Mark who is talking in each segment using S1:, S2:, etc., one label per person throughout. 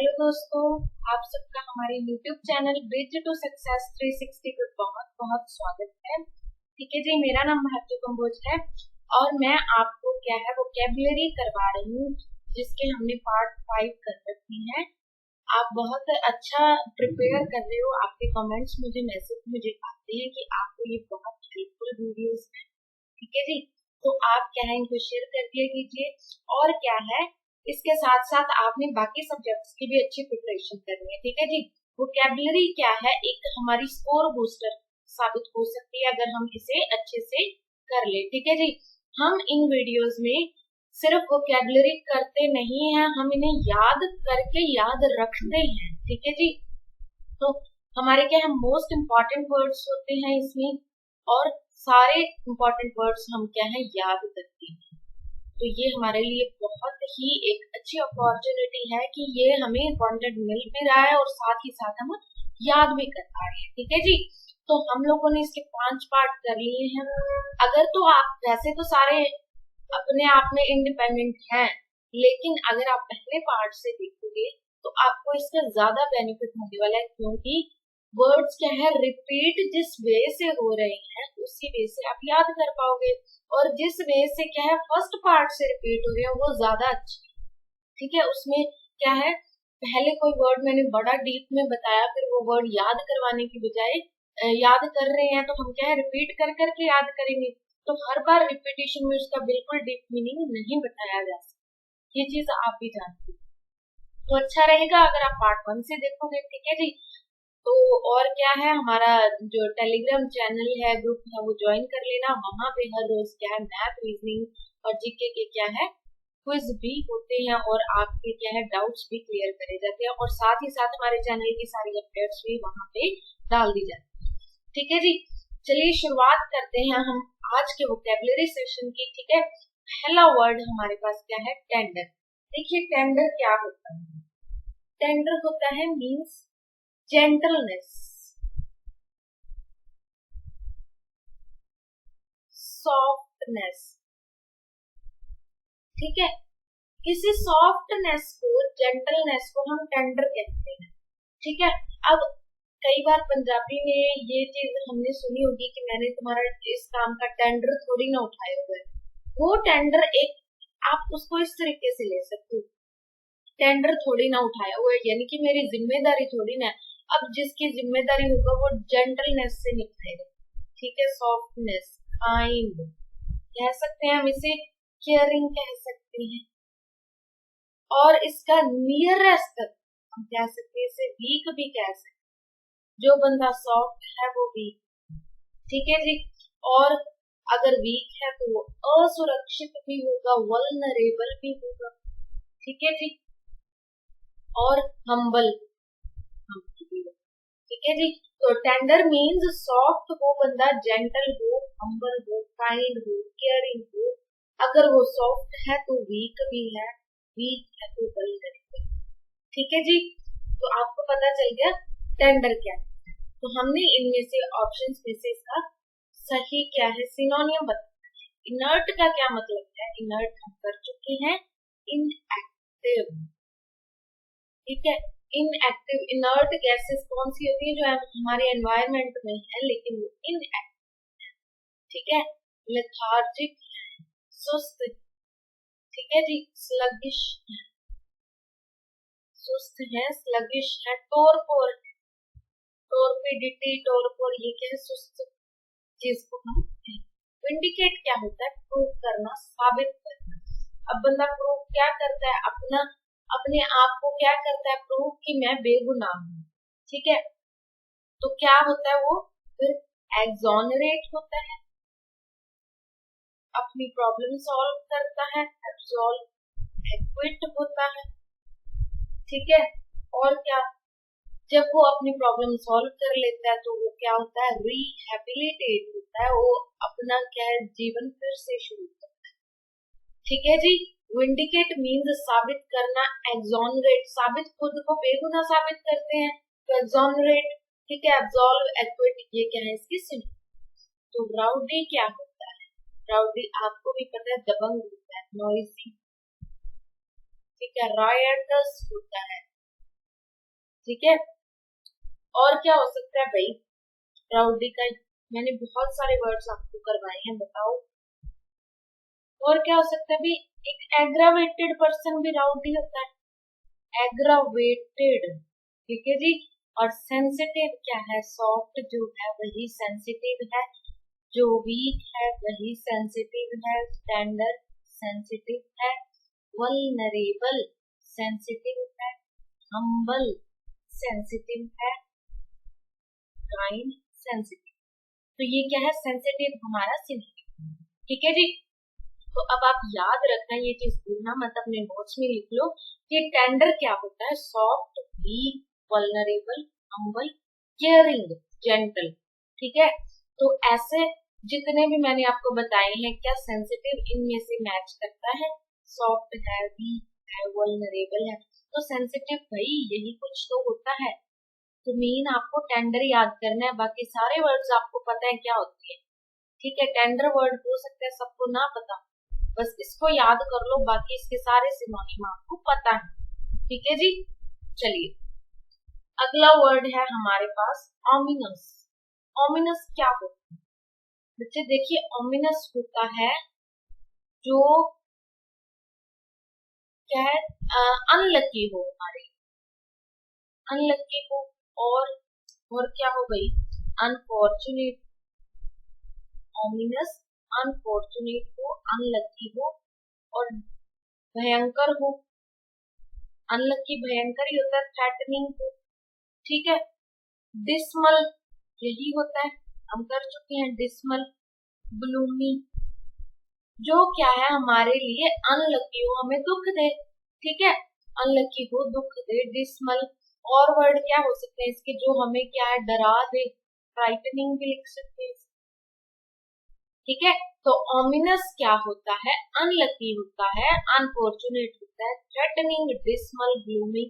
S1: Hello दोस्तों, आप सबका हमारे YouTube channel bridge to success 360 पे बहुत बहुत स्वागत है। ठीक है जी, मेरा नाम भारती कंबोज है और मैं आपको क्या है वोकैबुलरी करवा रही हूँ, जिसके हमने पार्ट 5 कर रखी है। आप बहुत अच्छा प्रिपेयर कर रहे हो, आपके कमेंट्स मुझे आते हैं कि आपको ये बहुत हेल्पफुल वीडियोस है। ठीक है जी, तो आप क्या है इनको शेयर कर दिया कीजिए। और क्या है, इसके साथ साथ आपने बाकी सब्जेक्ट्स की भी अच्छी प्रिपरेशन करनी है। ठीक है जी, वोकैबुलरी क्या है, एक हमारी स्कोर बूस्टर साबित हो सकती है अगर हम इसे अच्छे से कर ले। ठीक है जी, हम इन वीडियोस में सिर्फ वोकैबुलरी करते नहीं हैं, हम इन्हें याद करके याद रखते हैं। ठीक है जी, तो हमारे क्या है मोस्ट इम्पॉर्टेंट वर्ड्स होते हैं इसमें, और सारे इम्पॉर्टेंट वर्ड्स हम क्या है याद करते हैं। तो ये हमारे लिए बहुत ही एक अच्छी अपॉर्चुनिटी है कि ये हमें कंटेंट मिल भी रहा है और साथ ही साथ हम याद भी कर पा रहे हैं। ठीक है जी, तो हम लोगों ने इसके 5 पार्ट कर लिए हैं। अगर तो आप वैसे तो सारे अपने आप में इंडिपेंडेंट हैं, लेकिन अगर आप पहले पार्ट से देखोगे तो आपको इसका ज्यादा बेनिफिट होने वाला है, क्योंकि वर्ड्स क्या है रिपीट जिस वे से हो रहे हैं उसी वे से आप याद कर पाओगे, और जिस वे से क्या है फर्स्ट पार्ट से रिपीट हो रहे हैं वो ज्यादा अच्छी है। ठीक है, उसमें क्या है पहले कोई वर्ड मैंने बड़ा डीप में बताया, फिर वो वर्ड याद करवाने की बजाय याद कर रहे हैं तो हम क्या है रिपीट कर करके याद करेंगे, तो हर बार रिपीटेशन में उसका बिल्कुल डीप मीनिंग नहीं बताया जा सकता। ये चीज आप भी जानते हो, तो अच्छा रहेगा अगर आप पार्ट 1 से देखोगे। ठीक है जी, तो और क्या है हमारा जो टेलीग्राम चैनल है, ग्रुप है, वो ज्वाइन कर लेना। वहां पे हर रोज क्या है मैथ, रीजनिंग और जीके के क्या है क्विज भी होते हैं, और आपके क्या है डाउट्स भी क्लियर करे जाते हैं, और साथ ही साथ हमारे चैनल की सारी अपडेट्स भी वहां पे डाल दी जाती है। ठीक है जी, चलिए शुरुआत करते हैं हम आज के वोकैबुलरी सेशन की। ठीक है, पहला वर्ड हमारे पास क्या है टेंडर। देखिए टेंडर क्या होता है, टेंडर होता है मीन्स जेंटलनेस, सॉफ्टनेस। ठीक है, किसी सॉफ्टनेस को, जेंटलनेस को हम टेंडर कहते हैं। ठीक है, अब कई बार पंजाबी में ये चीज हमने सुनी होगी कि मैंने तुम्हारा इस काम का टेंडर थोड़ी ना उठाया हुआ है। वो टेंडर एक, आप उसको इस तरीके से ले सकते हो, टेंडर थोड़ी ना उठाया हुआ है यानी कि मेरी जिम्मेदारी थोड़ी ना है। अब जिसकी जिम्मेदारी होगा वो जेंटलनेस से निभाएगा। ठीक है, सॉफ्टनेस, काइंड कह सकते हैं हम इसे, केयरिंग कह सकते हैं, और इसका नियरेस्ट हम कह सकते हैं इसे वीक भी कह सकते हैं। जो बंदा सॉफ्ट है वो वीक। ठीक है जी, और अगर वीक है तो वो असुरक्षित भी होगा, वल्नरेबल भी होगा। ठीक है जी, और हम्बल। ठीक है जी, तो टेंडर मीन्स सॉफ्ट हो बंदा, जेंटल हो, हम्बल हो, काइंड हो, केयरिंग हो। अगर वो सॉफ्ट है तो वीक भी है, वीक है तो वल्नरेबल। ठीक है जी, तो आपको पता चल गया टेंडर क्या है। तो हमने इनमें से ऑप्शंस में से इसका सही क्या है सिनोनियम बताया। इनर्ट का क्या मतलब है, इनर्ट हम कर चुके हैं, इनएक्टिव। ठीक है, इनएक्टिव, इनर्ट गैसेस कौन सी होती है जो हमारे एनवायरमेंट में है लेकिन वो इनएक्टिव। ठीक है, लेथार्जिक, सुस्त। ठीक है जी, स्लगिश, सुस्त है, स्लगिश है, टोरपोर, टोरपिडिटी, टोरपोर, ये क्या है सुस्त चीज को हम। विंडिकेट क्या होता है, प्रूव करना, साबित करना। अब बंदा प्रूव क्या करता है, अपने आप को क्या करता है प्रूव कि मैं बेगुनाह हूँ। ठीक है, तो क्या होता है वो फिर एक्सोनरेट होता है, अपनी प्रॉब्लम सॉल्व करता है, एब्सॉल्व, एक्विट होता है। ठीक है, और क्या, जब वो अपनी प्रॉब्लम सॉल्व कर लेता है तो वो क्या होता है रिहेबिलिटेट होता है, वो अपना क्या है जीवन फिर से शुरू करता है। ठीक है जी, विंडिकेट मीन्स साबित करना, एक्सोनरेट साबित खुद को बेगुनाह साबित करते हैं तो एक्सोनरेट। ठीक है, एब्सॉल्व, एक्विट, ये क्या है इसकी सिनोनिम। तो राउडी क्या होता है, राउडी आपको भी पता है दबंग होता है, नॉइजी। ठीक है, रायटर्स होता है ठीक है। और क्या हो सकता है भाई राउडी का? मैंने बहुत सारे वर्ड्स आपको करवाए हैं, बताओ और क्या हो सकता है भी? एक एग्रावेटेड पर्सन भी राउडी होता है, एग्रावेटेड, ठीक है जी। और सेंसिटिव क्या है? सॉफ्ट जो है वही सेंसिटिव है, जो वीक है वही सेंसिटिव है, टेंडर सेंसिटिव है, वल्नरेबल सेंसिटिव है, हम्बल सेंसिटिव है, काइंड सेंसिटिव। तो ये क्या है? सेंसिटिव हमारा सिनोनिम, ठीक है जी। तो अब आप याद रखना, ये चीज भूलना मत, अपने नोट्स में लिख लो कि टेंडर क्या होता है? Soft, weak, vulnerable, humble, caring, gentle, ठीक है। तो ऐसे जितने भी मैंने आपको बताए हैं, क्या सेंसिटिव इनमें से मैच करता है? सॉफ्ट है, वीक है, वल्नरेबल है। तो सेंसिटिव भाई यही कुछ तो होता है। तो मेन आपको टेंडर याद करना है, बाकी सारे वर्ड्स आपको पता है क्या होती है, ठीक है। टेंडर वर्ड हो सकता है सबको ना पता, बस इसको याद कर लो, बाकी इसके सारे सिनोनिम आपको पता है, ठीक है जी। चलिए अगला वर्ड है हमारे पास ओमिनस। ओमिनस क्या होता है बच्चे? देखिए ओमिनस होता है जो क्या है, अनलकी हो, हमारे अनलकी हो, और क्या हो गई? अनफॉर्चुनेट। ओमिनस अनफॉर्चुनेट हो, अनलकी हो और भयंकर हो। अनलकी भयंकर ही होता है, थ्रेटनिंग हो, ठीक है। डिसमल यही होता है, हम कर चुके हैं डिसमल। ब्लूमी जो क्या है हमारे लिए अनलकी हो, हमें दुख दे, ठीक है। अनलकी हो, दुख दे, डिसमल। और वर्ड क्या हो सकते हैं इसके जो हमें क्या है डरा दे? फ्राइटनिंग भी लिख सकते हैं, ठीक है। तो ओमिनस क्या होता है? अनलकी होता है, अनफॉर्चुनेट होता है, थ्रेटनिंग, डिसमल, ग्लूमी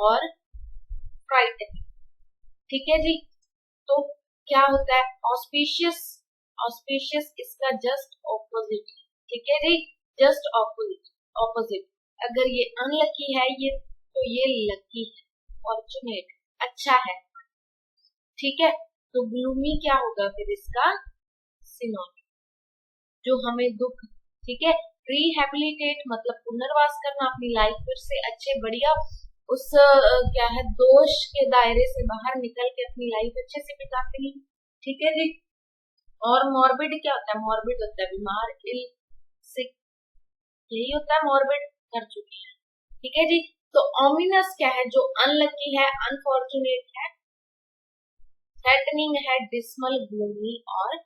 S1: और फ्राइटनिंग, ठीक है जी। तो क्या होता है? ऑस्पिशियस। ऑस्पिशियस इसका जस्ट ऑपोजिट, ठीक है जी, जस्ट ऑपोजिट। ऑपोजिट अगर ये अनलकी है ये, तो ये लकी है, फॉर्चुनेट, अच्छा है, ठीक है। तो ग्लूमी क्या होगा फिर इसका सिनोनिम, जो हमें दुख, ठीक है। रिहेबिलिटेट मतलब पुनर्वास करना, अपनी लाइफ फिर से अच्छे बढ़िया उस क्या है दोष के दायरे से बाहर निकल के अपनी लाइफ अच्छे से बिताते हैं, ठीक है जी। और मॉर्बिड क्या होता है? मॉर्बिड होता है बीमार, इल, सिक, यही होता है मॉर्बिड, कर चुके हैं, ठीक है जी। तो ओमिनस क्या है? जो अनलकी है, अनफॉर्चुनेट है, थ्रेटनिंग है, डिसमल, ग्लूमी और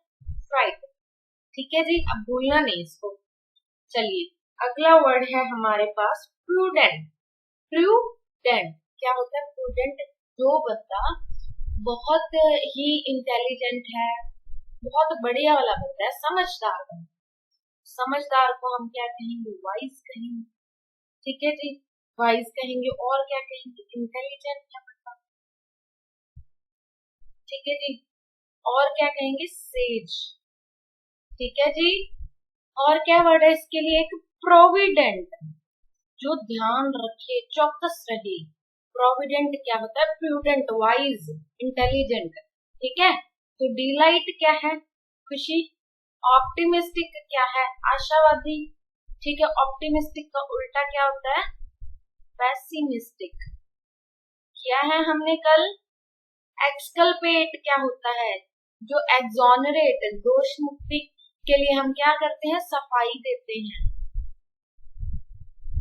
S1: फ्राइट, ठीक है जी। अब भूलना नहीं इसको। चलिए अगला वर्ड है हमारे पास प्रूडेंट। प्रूडेंट क्या होता है? प्रूडेंट जो बंदा बहुत ही इंटेलिजेंट है, बहुत बढ़िया वाला बंदा है, समझदार बंदा। समझदार को हम क्या कहेंगे? वाइज कहेंगे, ठीक है जी, वाइज कहेंगे। और क्या कहेंगे? इंटेलिजेंट है बंदा, ठीक है जी। और क्या कहेंगे? सेज, ठीक है जी। और क्या वर्ड है इसके लिए? एक प्रोविडेंट, जो ध्यान रखे, चौकस रहे। प्रोविडेंट क्या होता है? प्रूडेंट, वाइज, इंटेलिजेंट, ठीक है। तो डिलाइट क्या है? खुशी। ऑप्टिमिस्टिक क्या है? आशावादी, ठीक है। ऑप्टिमिस्टिक का उल्टा क्या होता है? पेसिमिस्टिक। क्या है हमने कल? एक्सकल्पेट क्या होता है? जो एक्सोनरेट, दोष मुक्ति के लिए हम क्या करते हैं? सफाई देते हैं।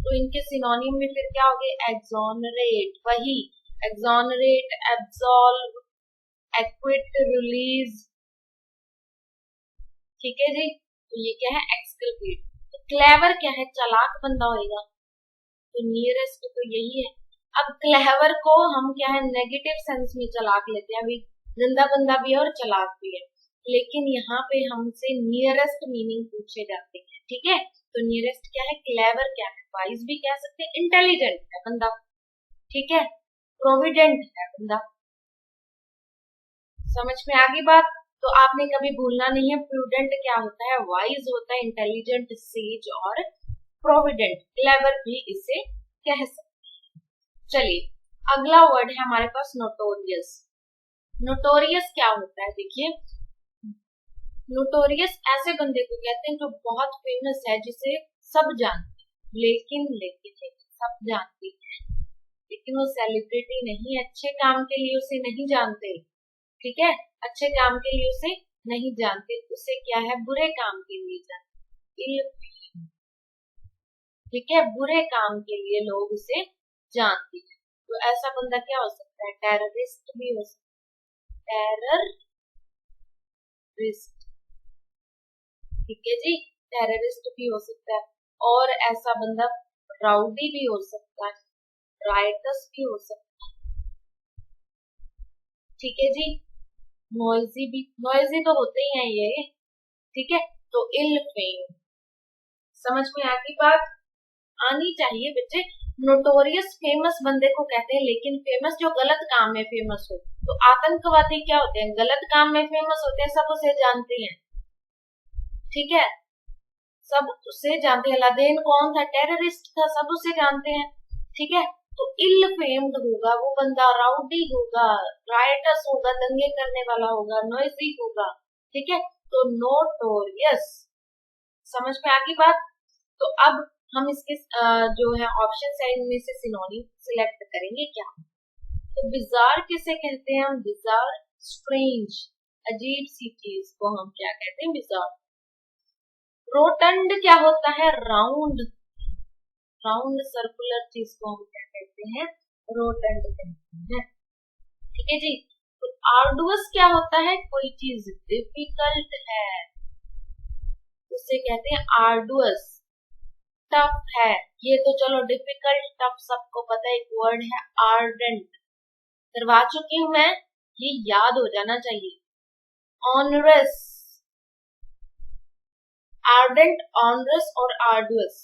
S1: तो इनके सिनोनिम में फिर क्या हो गए? एक्सोनरेट, वही एक्सोनरेट, एब्सॉल्व, एक्विट, रिलीज, ठीक है जी। तो ये क्या है? एक्सकल्पेट। तो क्लेवर क्या है? चालाक बंदा होएगा, तो नियरेस्ट तो यही है। अब क्लेवर को हम क्या है नेगेटिव सेंस में चालाक लेते हैं, अभी गंदा बंदा भी है और चालाक भी है, लेकिन यहाँ पे हमसे नियरेस्ट मीनिंग पूछे जाते हैं, ठीक है। तो नियरेस्ट क्या है? क्लेवर क्या है? वाइज भी कह सकते हैं, इंटेलिजेंट है बंदा, ठीक है, प्रोविडेंट है बंदा। समझ में आ गई बात? तो आपने कभी भूलना नहीं है, प्रूडेंट क्या होता है? वाइज होता है, इंटेलिजेंट, सेज और प्रोविडेंट, क्लेवर भी इसे कह सकते हैं। चलिए अगला वर्ड है हमारे पास नोटोरियस। नोटोरियस क्या होता है? देखिए, नोटोरियस ऐसे बंदे को कहते हैं जो बहुत फेमस है, जिसे सब जानते हैं, लेकिन सब जानते हैं, लेकिन वो सेलिब्रिटी नहीं, अच्छे काम के लिए उसे नहीं जानते। ठीक है, अच्छे काम के लिए उसे नहीं जानते, उसे क्या है, बुरे काम के लिए जानते। ठीक है, बुरे काम के लिए लोग उसे जानते हैं। तो ऐसा बंदा क्या हो सकता है? टेररिस्ट भी हो सकता है, टेररिस्ट। ठीक है जी, टेररिस्ट भी हो सकता है। और ऐसा बंदा राउडी भी हो सकता है, राइटर्स भी हो सकता है। ठीक है जी, नॉइजी भी, नॉइजी तो होते ही हैं ये। ठीक है, तो इल फेम, समझ में आती बात? आनी चाहिए बच्चे। नोटोरियस फेमस बंदे को कहते हैं, लेकिन फेमस जो गलत काम में फेमस हो। तो आतंकवादी क्या होते हैं? गलत काम में फेमस होते हैं, सब उसे जानते हैं। ठीक है, सब उसे जानते हैं। लादेन कौन था? टेररिस्ट था, सब उसे जानते हैं। ठीक है, तो इल फेम्ड होगा वो बंदा, राउडी होगा, राइटर्स होगा, दंगे करने वाला होगा, नॉइजी होगा। ठीक है, तो नोटोरियस, समझ में आ गई बात? तो अब हम इसके जो है ऑप्शन है, इनमें से सिनोनिम सिलेक्ट करेंगे क्या। तो बिजार किसे कहते हैं हम? बिजार, स्ट्रेंज, अजीब सी चीज को हम क्या कहते हैं? बिजार। रोटंड क्या होता है? राउंड, राउंड सर्कुलर चीज को हम क्या कहते हैं? रोटंड कहते हैं। ठीक है जी, तो आर्डुअस क्या होता है? कोई चीज डिफिकल्ट है, उसे कहते हैं आर्डुअस। टफ है, ये तो चलो डिफिकल्ट टफ सबको पता है। एक वर्ड है आर्डेंट, करवा चुकी हूं मैं, ये याद हो जाना चाहिए। ऑनरस, आर्डेंट, ऑनरस और आर्डुअस।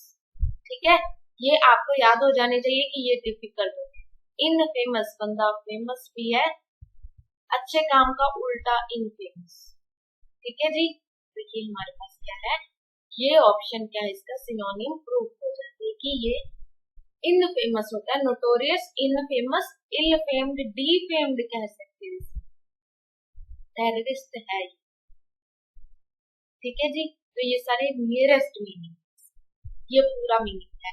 S1: ठीक है, ये आपको याद हो जाने चाहिए कि ये डिफिकल्ट है। इन फेमस, बंदा फेमस भी है, अच्छे काम का उल्टा इन फेमस। ठीक है जी, देखिए हमारे पास क्या है, ये ऑप्शन क्या है, इसका सिनोनिम प्रूव हो जाता है कि ये इन फेमस होता है। नोटोरियस, इन फेमस, इल फेम्ड, डी फेम्ड कह सकते हैं, टेररिस्ट है। ठीक है जी, तो ये सारे नियरेस्ट मीनिंग, ये पूरा मीनिंग है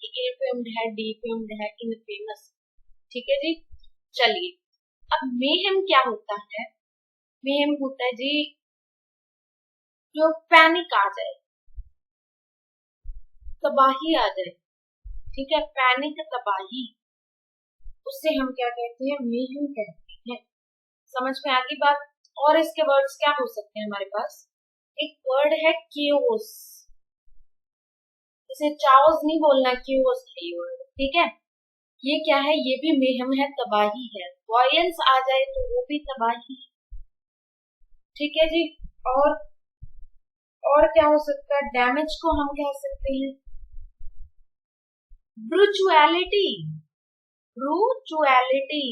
S1: कि इल फेम्ड है, डी फेम्ड है, इन फेमस। ठीक है जी, चलिए अब मेहम क्या होता है? मेहम होता है जी जो पैनिक आ जाए, तबाही आ जाए। ठीक है, पैनिक, तबाही, उससे हम क्या कहते हैं? मेहम कहते हैं। समझ में आ गई बात? और इसके वर्ड्स क्या हो सकते हैं हमारे पास? एक वर्ड है केओस, इसे चाओस नहीं बोलना, केओस है ये वर्ड। ठीक है, ये क्या है? ये भी मेहम है, तबाही है। वॉयलेंस आ जाए तो वो भी तबाही है। ठीक है जी, और क्या हो सकता है? डैमेज को हम कह सकते हैं ब्रुचुअलिटी, ब्रुचुअलिटी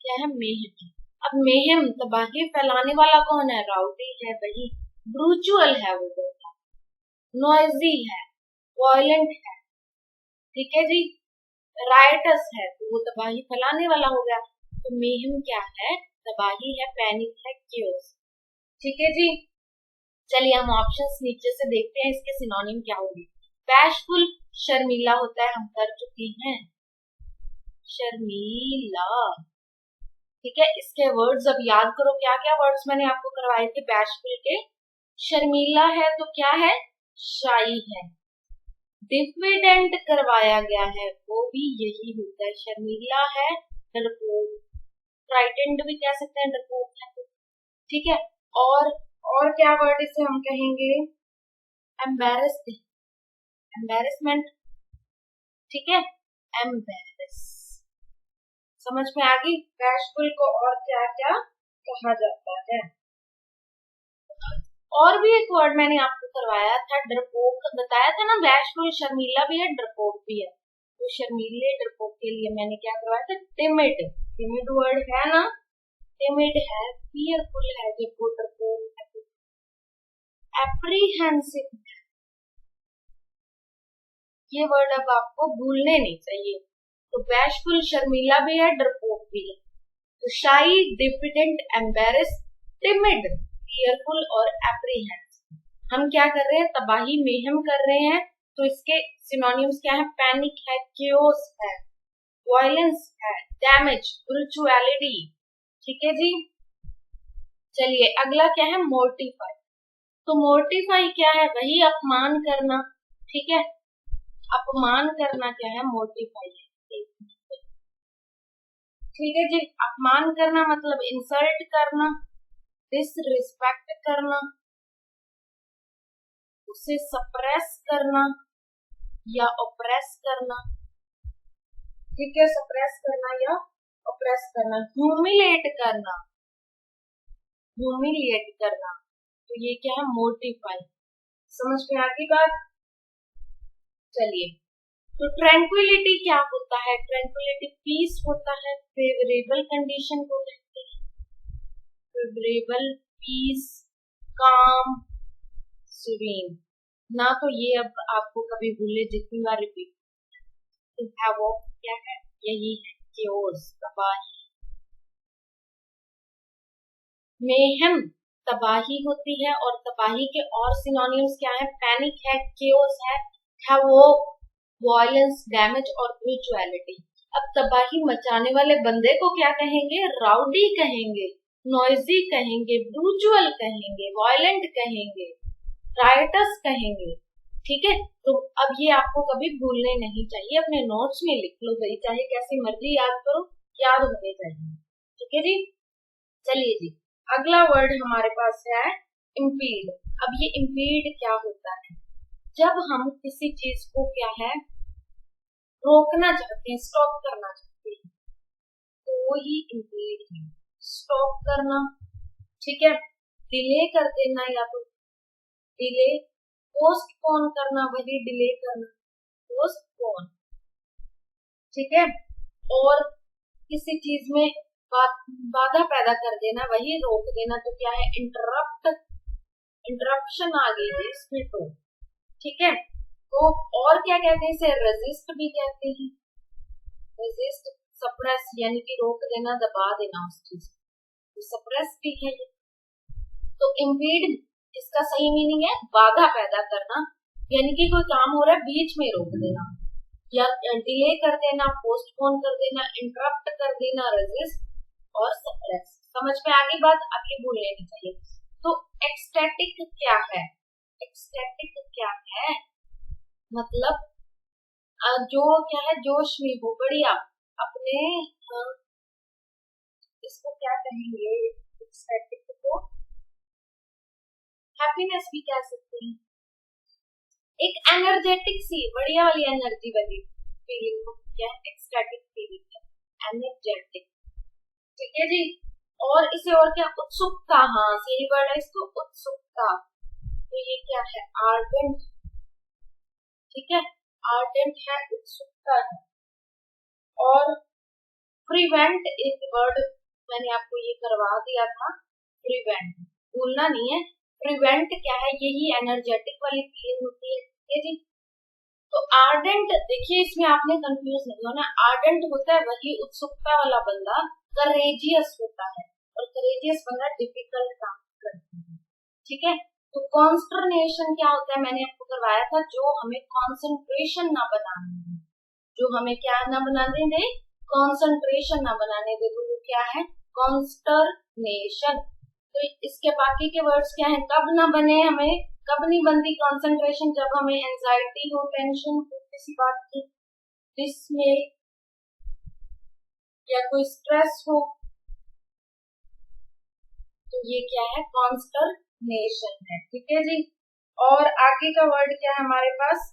S1: क्या है? मेहम। अब मेहम, तबाही फैलाने वाला कौन है? राउडी है वही। ब्रूचुअल है वो बंदा, नॉइजी है, वायलेंट है। ठीक है जी, राइटस है तो वो तबाही फैलाने वाला हो गया। तो मेहम क्या है? तबाही है, पैनिक है, क्योस। ठीक है जी, चलिए हम ऑप्शंस नीचे से देखते हैं, इसके सिनोनिम क्या होगी। बैशफुल, शर्मीला होता है, हम कर चुके हैं, शर्मीला। ठीक है, इसके वर्ड्स अब याद करो, क्या क्या वर्ड्स मैंने आपको करवाए थे बैशफुल के। शर्मीला है तो क्या है? शाई है। डिफिडेंट करवाया गया है, वो भी यही होता है। शर्मीला है, डरपोक, फ्राइटेंड भी कह सकते हैं, डरपोक है। ठीक है, और क्या वर्ड इसे हम कहेंगे? Embarrassed, embarrassment. ठीक है, एम्बेरस, समझ में आ गई? बैशफुल को और क्या क्या कहा जाता है? और भी एक वर्ड मैंने आपको करवाया था, डरपोक, बताया था ना। बैशफुल शर्मीला भी है, डरपोक भी है। तो शर्मीले, डरपोक के लिए मैंने क्या करवाया था? टिमिड, टिमिड वर्ड है ना, टिमिड है, फियरफुल है जब वो डरपोक है। एप्रीहेंसिव, ये वर्ड अब आपको भूलने नहीं चाहिए। तो बैशफुल शर्मीला भी है, डरपोक भी है। तो शाई, डिफिडेंट, एम्बेरेस, टिमिड, फियरफुल और एप्रीहेंसिव। हम क्या कर रहे हैं, तबाही, मेहम कर रहे हैं। तो इसके सिनोनिम्स क्या है, पैनिक है, केओस है, वायलेंस है, डैमेज, ब्रूचुअलिटी। ठीक है जी। चलिए अगला क्या है, मोर्टिफाई। तो मोर्टिफाई क्या है, वही अपमान करना। ठीक है, अपमान करना क्या है, मोर्टिफाई है। ठीक है जी, अपमान करना मतलब इंसल्ट करना, डिसरिस्पेक्ट करना, उसे सप्रेस करना या ओप्रेस करना। ठीक है, सप्रेस करना या ओप्रेस करना। ह्यूमिलेट करना, ह्यूमिलिएट करना, तो ये क्या है, मोर्टिफाई। समझ में आ गई बात। चलिए, तो ट्रैंक्विलिटी क्या होता है, ट्रैंक्विलिटी पीस होता है, फेवरेबल कंडीशन को कहते हैं, फेवरेबल, पीस, काम, सीरीन। ना तो ये अब आपको कभी भूले, जितनी बार रिपीट है वो क्या है, यही है, केओस, तबाही। मेहम तबाही होती है, और तबाही के और सिनोनिम्स क्या है, पैनिक है, केओस है वो, वायलेंस, डैमेज और ब्रूचुअलिटी। अब तबाही मचाने वाले बंदे को क्या कहेंगे, राउडी कहेंगे, नॉइजी कहेंगे, ब्रूचुअल कहेंगे, वायलेंट कहेंगे, राइटस कहेंगे। ठीक है, तो अब ये आपको कभी भूलने नहीं चाहिए, अपने नोट्स में लिख लो भाई, चाहे कैसी मर्जी याद करो, याद होने चाहिए। ठीक है जी। चलिए जी, अगला वर्ड हमारे पास है इम्पीड। अब ये इम्पीड क्या होता है, जब हम किसी चीज को क्या है, रोकना चाहते हैं, स्टॉप करना चाहते हैं, तो वो ही इम्पीड है, स्टॉप करना। ठीक है, डिले कर देना, या तो डिले, पोस्टपोन करना, वही डिले करना, पोस्टपोन। ठीक है, और किसी चीज में बाधा पैदा कर देना, वही रोक देना, तो क्या है, इंटरप्ट, इंटरप्शन आ गई है इसमें तो। ठीक है, तो और क्या कहते हैं इसे, रेजिस्ट भी कहते हैं, रेजिस्ट, सप्रेस यानी कि रोक देना, दबा देना उस चीज को, सप्रेस भी है ये। तो इम्पीड इसका सही मीनिंग है बाधा पैदा करना, यानी कि कोई काम हो रहा है बीच में रोक देना, या डिले कर देना, पोस्टपोन कर देना, इंटरप्ट कर देना, रेजिस्ट और सप्रेस। समझ में आ गई बात, अब ये भूलने नहीं चाहिए। तो एक्सटैटिक क्या है, एक्सटैटिक क्या है, मतलब जो क्या है, जोश में हो, बढ़िया, अपने इसको क्या कहेंगे, एक्सटैटिक को हैप्पीनेस भी कह सकते हैं, एक एनर्जेटिक सी बढ़िया वाली एनर्जी वाली फीलिंग को क्या है, एक्सटैटिक फीलिंग है, एनर्जेटिक। ठीक है जी, और इसे और क्या, उत्सुकता, हाँ यही वर्ड है इसको, उत्सुकता। तो ये क्या है, आर्डेंट। ठीक है, आर्डेंट है, उत्सुकता है। और प्रिवेंट एक वर्ड मैंने आपको ये करवा दिया था, प्रिवेंट भूलना नहीं है। प्रिवेंट क्या है, यही एनर्जेटिक वाली फीलिंग होती है। ठीक है जी, तो आर्डेंट देखिए, इसमें आपने कंफ्यूज नहीं होना, आर्डेंट होता है वही उत्सुकता वाला बंदा, करेजियस होता है, और करेजियस बंदा डिफिकल्ट काम करता है। ठीक है, तो कॉन्स्टरनेशन क्या होता है, मैंने आपको करवाया था, जो हमें कॉन्सेंट्रेशन ना बनाने दे, जो हमें क्या ना बनाने दे, कॉन्सेंट्रेशन ना बनाने दे, तो वो क्या है, कॉन्स्टरनेशन। तो इसके बाकी के वर्ड्स क्या है, कब ना बने हमें, कब नहीं बनती कंसंट्रेशन, जब हमें एंजाइटी हो, टेंशन हो किसी बात की, डिसमे या कोई स्ट्रेस हो, तो ये क्या है, कॉन्स्टरनेशन है। ठीक है जी, और आगे का वर्ड क्या है हमारे पास,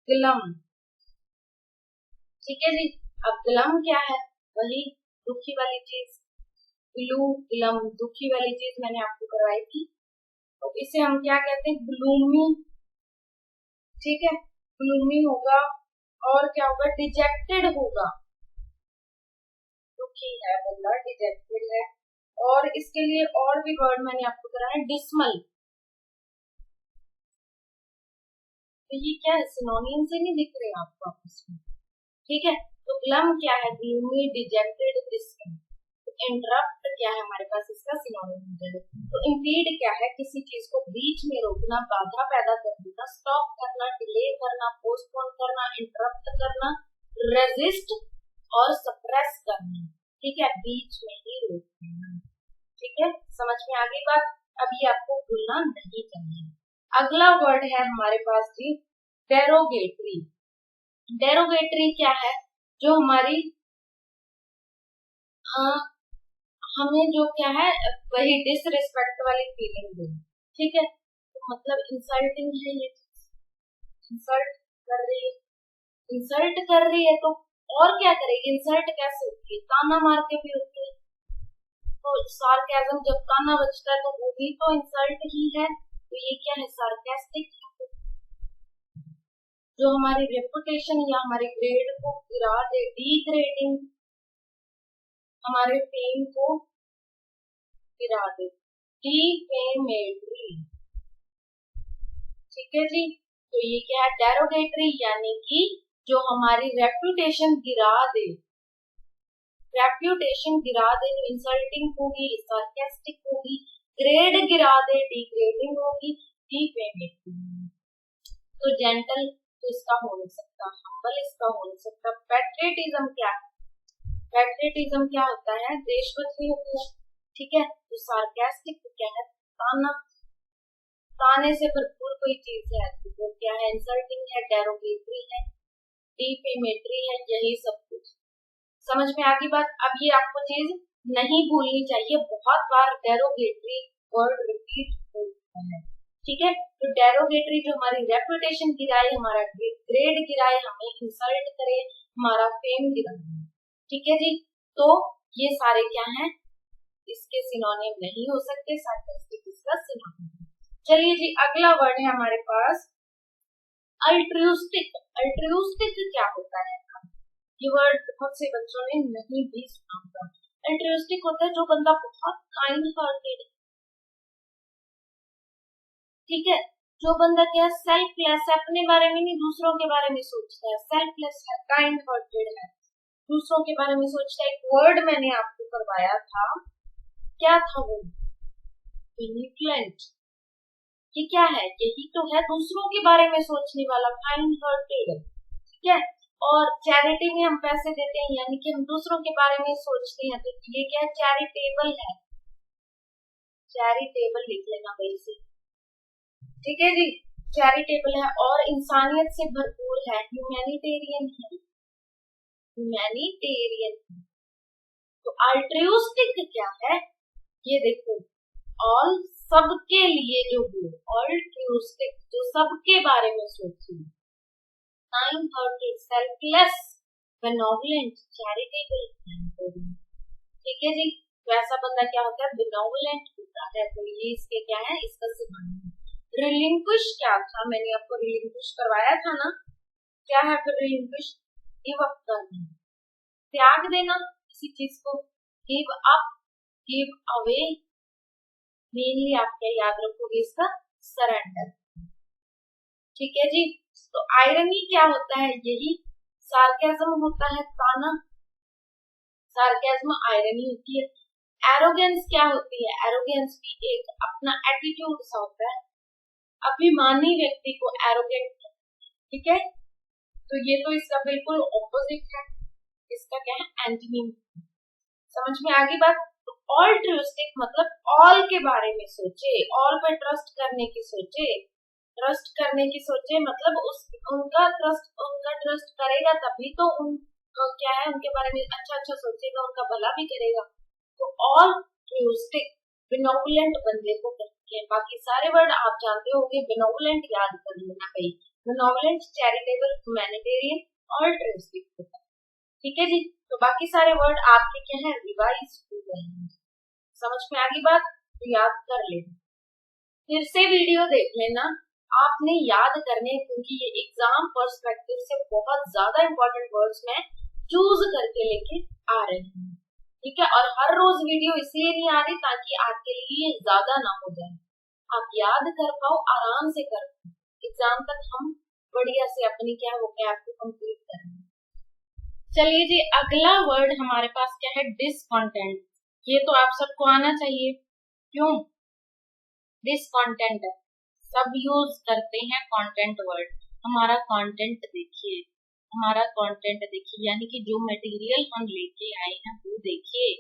S1: ग्लम। ठीक है जी, अब ग्लम क्या है, वही दुखी वाली चीज, ग्लू, ग्लम दुखी वाली चीज मैंने आपको करवाई थी, तो इसे हम क्या कहते हैं, ग्लूमी। ठीक है, ग्लूमी होगा, और क्या होगा, डिजेक्टेड होगा, दुखी है बंदा, डिजेक्टेड है। और इसके लिए और भी वर्ड मैंने आपको कराया, डिस्मल। तो ये क्या है, सिनोनिम से नहीं दिख रहे आपको आपस में। ठीक है, तो ग्लम क्या है, ग्लूमी, डिजेक्टेड, डिस्ट्रेस्ड। इंटरप्ट क्या है हमारे पास, इसका सिनोनिम हो जाएगा। तो इम्पीड क्या है, किसी चीज को बीच में रोकना, बाधा पैदा कर देना, स्टॉप करना, डिले करना, पोस्टपोन करना, इंटरप्ट करना, रेजिस्ट और सप्रेस करना। ठीक है, बीच में ही रोक देना। ठीक है, समझ में आ गई बात। अभी आपको भूलना नहीं करना है। अगला वर्ड है हमारे पास जी डेरोगेटरी। डेरोगेटरी क्या है, जो हमारी हमें जो क्या है वही डिसरिस्पेक्ट वाली फीलिंग दे। ठीक है, तो मतलब इंसल्टिंग है ये चीज, इंसल्ट कर रही है, इंसल्ट कर रही है तो और क्या करेगी, इंसल्ट कैसे होती है, ताना मार के भी होती है। तो सार्केज्म जब ताना बजता है तो वो भी तो इंसल्ट ही है। तो ये क्या है, सार्केस्टिक, जो हमारी रेपुटेशन या हमारे ग्रेड को गिरा दे, डिग्रेडिंग, हमारे फेम को गिरा दे, डिफेमेटरी। ठीक है जी, तो ये क्या है, डेरोगेटरी, यानी कि जो हमारी रेपुटेशन गिरा दे, रेपुटेशन गिरा दे, इंसल्टिंग होगी, सार्केस्टिक होगी, ग्रेड गिरा दे, डिग्रेडिंग होगी, डिफेमेटरी। तो जेंटल तो इसका हो नहीं सकता, हम्बल इसका हो नहीं सकता। पैट्रियटिज्म क्या है, पैट्रियटिज्म क्या होता है, देशभक्ति होती है। ठीक है, तो सार्केस्टिक क्या है, ताना, ताने से भरपूर कोई चीज है तो वो क्या है, इंसल्टिंग है, डेरोगेटरी है, डिफेमेटरी है, यही सब कुछ। समझ में आ गई बात। अब ये आपको चीज नहीं भूलनी चाहिए, बहुत बार डेरोगेटरी वर्ड रिपीट होता है। ठीक है, तो डेरोगेटरी जो हमारी रेपुटेशन गिराए, हमारा ग्रेड गिराए, हमें इंसल्ट करे, हमारा फेम गिराए। ठीक है जी, तो ये सारे क्या हैं, इसके सिनोनिम नहीं हो सकते, सार्केस्टिक इसका सिनोनिम। चलिए जी, अगला वर्ड है हमारे पास अल्ट्रुइस्टिक। अल्ट्रुइस्टिक क्या होता है, ये वर्ड बहुत से बच्चों ने नहीं भी सुना होगा। अल्ट्रुइस्टिक होता है जो बंदा बहुत काइंड हार्टेड, ठीक है, जो बंदा क्या है, सेल्फलेस है, अपने बारे में नहीं दूसरों के बारे में सोचता है, सेल्फलेस है, काइंड हार्टेड है, दूसरों के बारे में सोचता है। एक वर्ड मैंने आपको करवाया था, क्या था वो, बेनिवोलेंट। ये क्या है, यही तो है, दूसरों के बारे में सोचने वाला, काइंड हार्टेड। ठीक है, और चैरिटी में हम पैसे देते हैं, यानी कि हम दूसरों के बारे में सोचते हैं, तो ये क्या है, चैरिटेबल है, चैरिटेबल लिख लेना भाई से। ठीक है जी, चैरिटेबल है और इंसानियत से भरपूर है, ह्यूमैनिटेरियन है, ह्यूमैनिटेरियन। तो अल्ट्रुइस्टिक क्या है, ये देखो, ऑल, सबके लिए जो हो, अल्ट्रुइस्टिक जो सबके बारे में सोचे, kind hearted, selfless, benevolent, charitable. ठीक है जी, तो ऐसा बंदा क्या होता है, बेनेवोलेंट होता है। तो ये इसके क्या है, इसका सिनोनिम। रिलिंक्विश क्या था, मैंने आपको रिलिंक्विश करवाया था ना, क्या है फिर रिलिंक्विश, गिव अप करना, त्याग देना किसी चीज को, give up, give away, mainly आप क्या याद रखोगे, इसका सरेंडर। ठीक है जी, तो आयरनी क्या होता है, यही सार्केज्म होता है, ताना, सार्केज्म आयरनी होती है। एरोगेंस क्या होती है, एरोगेंस भी एक अपना एटीट्यूड सा होता है, अभिमानी व्यक्ति को एरोगेंट। ठीक है, तो ये तो इसका बिल्कुल ऑपोजिट है, इसका क्या है, एंटोनिम। समझ में आ गई बात। तो ऑल्ट्रुइस्टिक मतलब ऑल के बारे में सोचे, ऑल पे ट्रस्ट करने की सोचे, ट्रस्ट करने की सोचे मतलब उनका ट्रस्ट करेगा तभी तो क्या है, उनके बारे में अच्छा सोचेगा, उनका भला भी करेगा। तो ऑल्ट्रुइस्टिक बेनेवोलेंट बंदे को कहते हैं। बाकी सारे वर्ड आप जानते होंगे, बेनेवोलेंट याद कर लेना भाई, बेनेवोलेंट, चैरिटेबल, ह्यूमैनिटेरियन, ऑल्ट्रुइस्टिक होता है। ठीक है जी, तो बाकी सारे वर्ड आपके क्या है, रिवाइज हो गए हैं। समझ में आ गई बात, तो याद कर लेना, फिर से वीडियो देख लेना, आपने याद करने, क्योंकि ये एग्जाम पर्सपेक्टिव से बहुत ज्यादा इंपॉर्टेंट वर्ड्स में चूज करके लेके आ रहे हैं। ठीक है, और हर रोज वीडियो इसलिए नहीं आ रही ताकि आपके लिए ज्यादा ना हो जाए, आप याद कर पाओ, आराम से कर पाओ, एग्जाम तक हम बढ़िया से अपनी क्या वो क्या आपको कंप्लीट करेंगे। चलिए जी, अगला वर्ड हमारे पास क्या है? डिसकंटेंट। ये तो आप सबको आना चाहिए। क्यों? डिसकंटेंट सब यूज करते हैं कंटेंट वर्ड। हमारा कंटेंट देखिए, हमारा कंटेंट देखिए, यानी कि जो मटेरियल हम लेके आए हैं वो देखिए।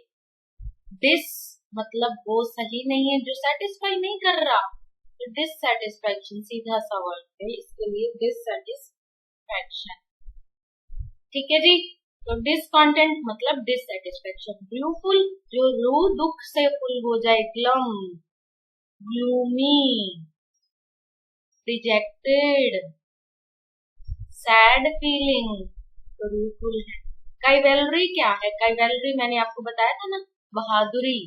S1: डिस मतलब वो सही नहीं है, जो सेटिस्फाई नहीं कर रहा, तो डिससेटिस्फैक्शन सीधा सा वर्ड है इसके लिए, डिससेटिस्फैक्शन। ठीक है जी। तो डिसकंटेंट मतलब डिससेटिस्फैक्शन। ब्लूफुल, जो रू दुख से फुल हो जाए, glum, gloomy, dejected, sad feeling, तो रूफुल है। काइवेलरी क्या है? काइवेलरी मैंने आपको बताया था ना, बहादुरी,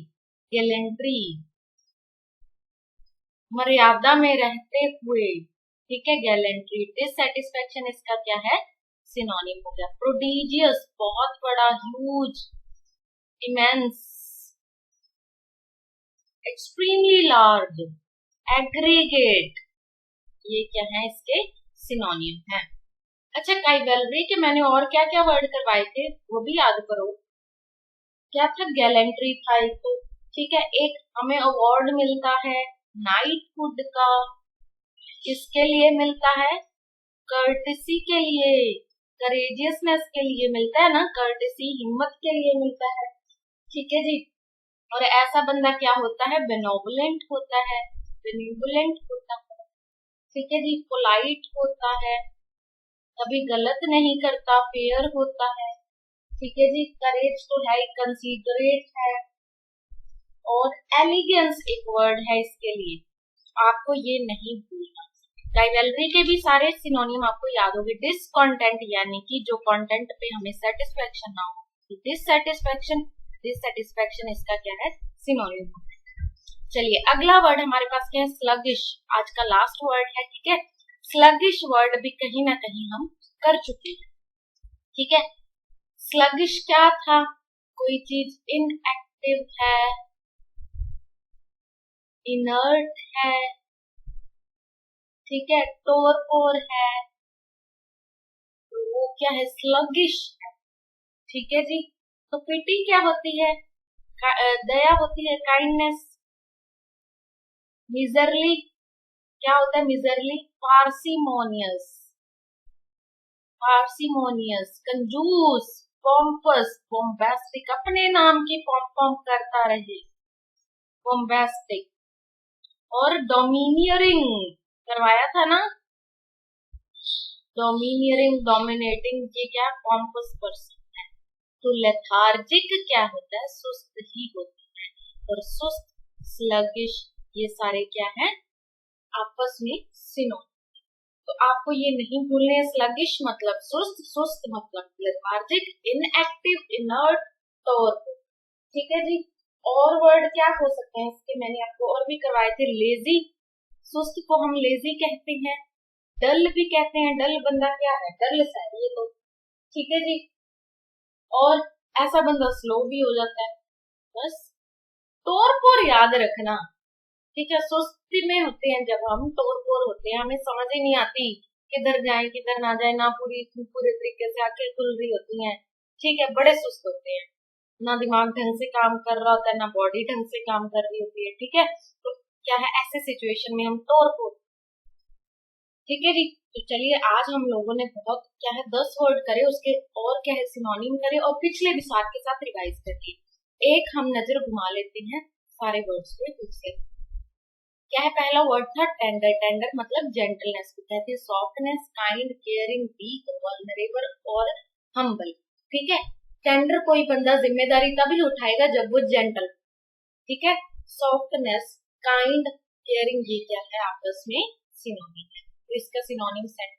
S1: गैलेंट्री, मर्यादा में रहते हुए। ठीक है, गैलेंट्री। डिससेटिस्फैक्शन इसका क्या है? सिनोनिम हो गया। प्रोडिजियस बहुत बड़ा, huge, immense, extremely large, aggregate, ये क्या है? इसके सिनोनिम है। अच्छा, काइवेलरी के मैंने और क्या क्या वर्ड करवाए थे वो भी याद करो। क्या था? गैलेंट्री था एक तो। ठीक है, एक हमें अवार्ड मिलता है नाइटहुड का, किसके लिए मिलता है? कर्टिसी के लिए, करेजियसनेस के लिए मिलता है ना, कर्टिसी हिम्मत के लिए मिलता है। ठीक है जी। और ऐसा बंदा क्या होता है? बेनोवलेंट होता है, बेनिवोलेंट होता है। ठीक है जी। पोलाइट होता है, कभी गलत नहीं करता, फेयर होता है। ठीक है जी। करेज तो है, कंसीडरेट है। और एलिगेंस एक वर्ड है इसके लिए, आपको ये नहीं भूलना। राइवलरी के भी सारे सिनोनिम आपको याद होंगे। डिसकंटेंट यानी कि जो कंटेंट पे हमें सेटिस्फेक्शन ना हो, डिससेटिस्फेक्शन, डिससेटिस्फेक्शन इसका क्या है? सिनोनिम। चलिए, अगला वर्ड हमारे पास क्या है? स्लगिश। आज का लास्ट वर्ड है। ठीक है, स्लगिश वर्ड भी कहीं ना कहीं हम कर चुके हैं। ठीक है, स्लगिश क्या था? कोई चीज इनएक्टिव है, इनर्ट है, ठीक है, टोरपोर है, तो वो क्या है? स्लगिश है। ठीक है जी। तो पिटी क्या होती है? दया होती है, काइंडनेस। मिजरली क्या होता है? मिजरली पार्सिमोनियस, पार्सिमोनियस, कंजूस, पॉम्पस, बॉम्बास्टिक, अपने नाम की पॉम करता रहे, बॉम्बास्टिक। और डोमिनियरिंग करवाया था ना, डोमिनियरिंग, डोमिनेटिंग, ये क्या? पॉम्पस पर्सन है। तो लेथार्जिक क्या होता है? सुस्त ही होती है। और सुस्त, स्लगिश, ये सारे क्या है? आपस में सिनोनिम। तो आपको ये नहीं भूलने, स्लगिश मतलब सुस्त, सुस्त मतलब लेथार्जिक, इनएक्टिव, इनर्ट, टॉर्पो। ठीक है जी। और वर्ड क्या हो सकते हैं इसके? मैंने आपको और भी करवाए थे। लेजी, सुस्त को हम लेजी कहते हैं। डल भी कहते हैं, डल बंदा क्या है? डल सा है ये तो। ठीक है जी। और ऐसा बंदा स्लो भी हो जाता है। बस टोरपोर याद रखना। ठीक है, सुस्ती में होते हैं जब हम, टोरपोर होते हैं, हमें समझ ही नहीं आती किधर जाए किधर ना जाए, ना पूरे तरीके से आंखें खुल रही होती हैं। ठीक है, बड़े सुस्त होते हैं, ना दिमाग ढंग से काम कर रहा होता है, ना बॉडी ढंग से काम कर रही होती है। ठीक है, तो क्या है? ऐसे सिचुएशन में हम टोरपोर। ठीक है जी। तो चलिए, आज हम लोगों ने बहुत क्या है 10 वर्ड करे, उसके और क्या है सिनोनिम करे, और पिछले भी साथ के साथ रिवाइज करिए। एक हम नजर घुमा लेते हैं सारे वर्ड्स पे फिर से। क्या है? पहला वर्ड था टेंडर। टेंडर मतलब जेंटलनेस को कहते हैं, softness, kind, caring, weak, vulnerable और हम्बल। ठीक है, टेंडर कोई बंदा जिम्मेदारी तभी उठाएगा जब वो जेंटल। ठीक है, सॉफ्टनेस, काइंड, केयरिंग, ये क्या है? आपस में सिनोनिम है। तो इसका सिनोनिम सेट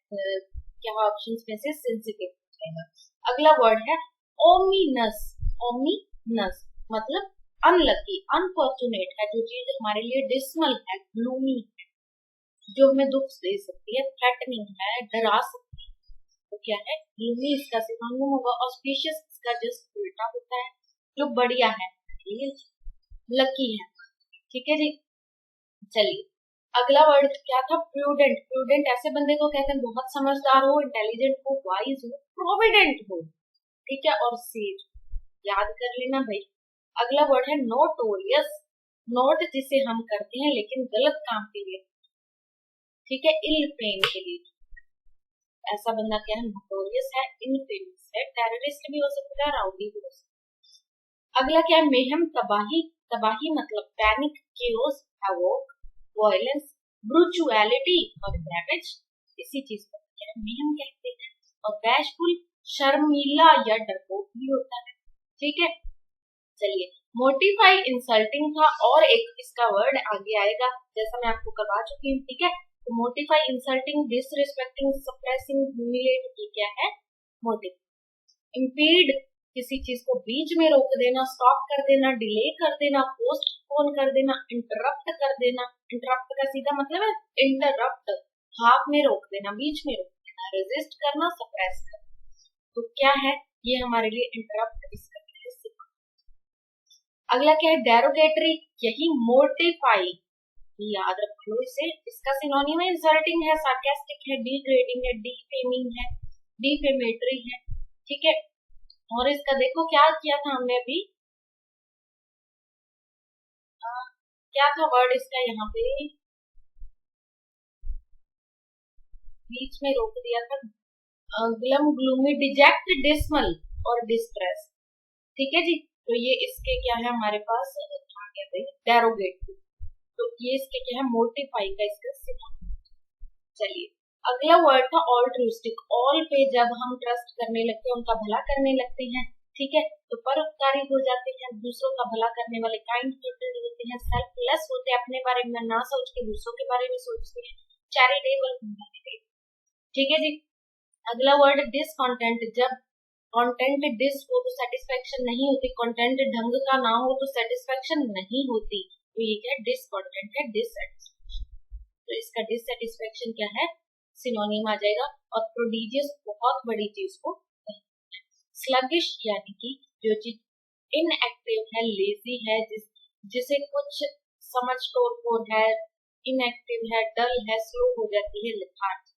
S1: क्या ऑप्शंस में से सेंसिटिव हो जाएगा। अगला वर्ड है ओमिनस। ओमिनस मतलब अनलकी, अनफॉर्चुनेट है, जो चीज हमारे लिए डिसमल है, ग्लूमी है, जो हमें दुख दे सकती है, थ्रेटनिंग है, डरा सकती है, तो क्या है? ग्लूमी इसका सिनोनिम होगा। ऑस्पिशियस इसका जस्ट उल्टा होता है, जो बढ़िया है, लकी है। ठीक है जी। चलिए, अगला वर्ड क्या था? प्रूडेंट। प्रूडेंट ऐसे बंदे को कहते हैं बहुत समझदार हो, इंटेलिजेंट हो, वाइज हो, प्रोविडेंट हो। ठीक है, और सेव याद कर लेना भाई। अगला वर्ड है नोटोरियस। नोट जिसे हम करते हैं लेकिन गलत काम के लिए, ठीक है, इल फेम के लिए। ऐसा बंदा क्या है, नोटोरियस है, इनफेमस है, टेररिस्ट भी हो सकता है, राउडी भी हो सकता है। अगला क्या है, मेहम, तबाही। तबाही मतलब पैनिक, केओस, हैवोक, वायलेंस, ब्रूचुअलिटी और डैमेज, इसी चीज को क्या है, मेहम कहते हैं। और बैशफुल शर्मीला या डरपोक भी होता है, ठीक है। चलिए, मोटिफाई इंसल्टिंग था, और एक इसका वर्ड आगे आएगा जैसा मैं आपको करवा चुकी हूँ, ठीक है। तो मोटिफाई, इंसल्टिंग, डिसरिस्पेक्टिंग, सप्रेसिंग, ह्यूमिलेट, ये क्या है, मोटिव। इम्पीड, किसी चीज को बीच में रोक देना, स्टॉप कर देना, डिले कर देना, पोस्टपोन कर देना, इंटरप्ट कर देना। इंटरप्ट का सीधा मतलब है इंटरप्ट, हाफ में रोक देना, बीच में रोक देना, रेजिस्ट करना, सप्रेस करना। तो क्या है ये हमारे लिए इंटरप्ट, इसका अगला क्या है, डेरोगेटरी, यही मोटिफाई, याद रख लो इसे। इसका सिनोनिम है इंसल्टिंग है, सार्कास्टिक है, डिग्रेडिंग है, डिफेमिंग है, डिफेमेटरी है, ठीक है। और इसका देखो क्या किया था हमने अभी, क्या था वर्ड इसका, यहाँ पे बीच में रोक दिया था, ग्लम, ग्लूमी, डिजेक्ट, डिसमल और डिस्ट्रेस, ठीक है जी। तो ये इसके क्या है हमारे पास, डेरोगेटरी। तो ये इसके क्या है, मोटिफाई का इसका सिनोनिम। चलिए, अगला वर्ड था ऑल्ट्रुइस्टिक। ऑल पे जब हम ट्रस्ट करने लगते हैं, उनका भला करने लगते हैं, ठीक है, तो परोपकारी हो जाते हैं, दूसरों का भला करने वाले, काइंड हार्टेड होते हैं, सेल्फलेस होते हैं, अपने बारे में ना सोच के दूसरों के बारे में सोचते हैं, चैरिटेबल, ठीक है जी। अगला वर्ड डिसकंटेंट, जब कंटेंट डिस हो तो सेटिस्फेक्शन नहीं होती, कंटेंट ढंग का ना हो तो सेटिस्फेक्शन नहीं होती, तो ये क्या डिसकंटेंट है, डिससेटिस्फेक्शन। तो इसका डिससेटिस्फेक्शन क्या है, सिनोनिम आ जाएगा। और प्रोडिजियस, बहुत बड़ी चीज को। स्लगिश यानी कि जो चीज इनएक्टिव है, लेजी है, जिसे कुछ समझ तोड़ है, इनएक्टिव है, डल है, स्लो हो जाती है, लेथार्जी,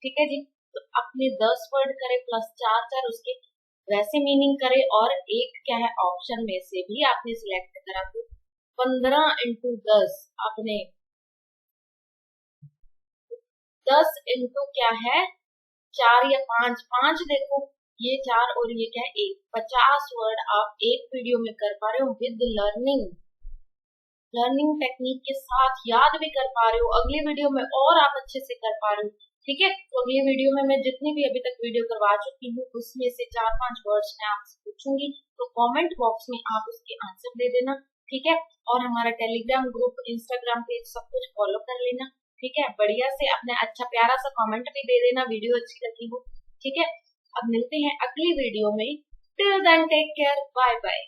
S1: ठीक है जी। तो अपने 10 वर्ड करे प्लस 4 उसके वैसे मीनिंग करे, और एक क्या है ऑप्शन में से भी आपने सिलेक्ट करा, तो 15 इंटू 10 आपने 10 इंटू क्या है 4 या 5, 5 देखो, ये 4 और ये क्या है 1, 50 वर्ड आप एक वीडियो में कर पा रहे हो, विद लर्निंग टेक्निक के साथ याद भी कर पा रहे हो, अगली वीडियो में और आप अच्छे से कर पा रहे हो, ठीक है। तो अगली वीडियो में मैं जितनी भी अभी तक वीडियो करवा चुकी हूँ उसमें से 4-5 वर्ड्स मैं आपसे पूछूंगी, तो कमेंट बॉक्स में आप उसके आंसर दे देना, ठीक है। और हमारा टेलीग्राम ग्रुप, इंस्टाग्राम पेज सब कुछ फॉलो कर लेना, ठीक है। बढ़िया से अपने अच्छा प्यारा सा कमेंट भी दे देना, वीडियो अच्छी लगी हो, ठीक है। अब मिलते हैं अगली वीडियो में, till then take care, bye bye.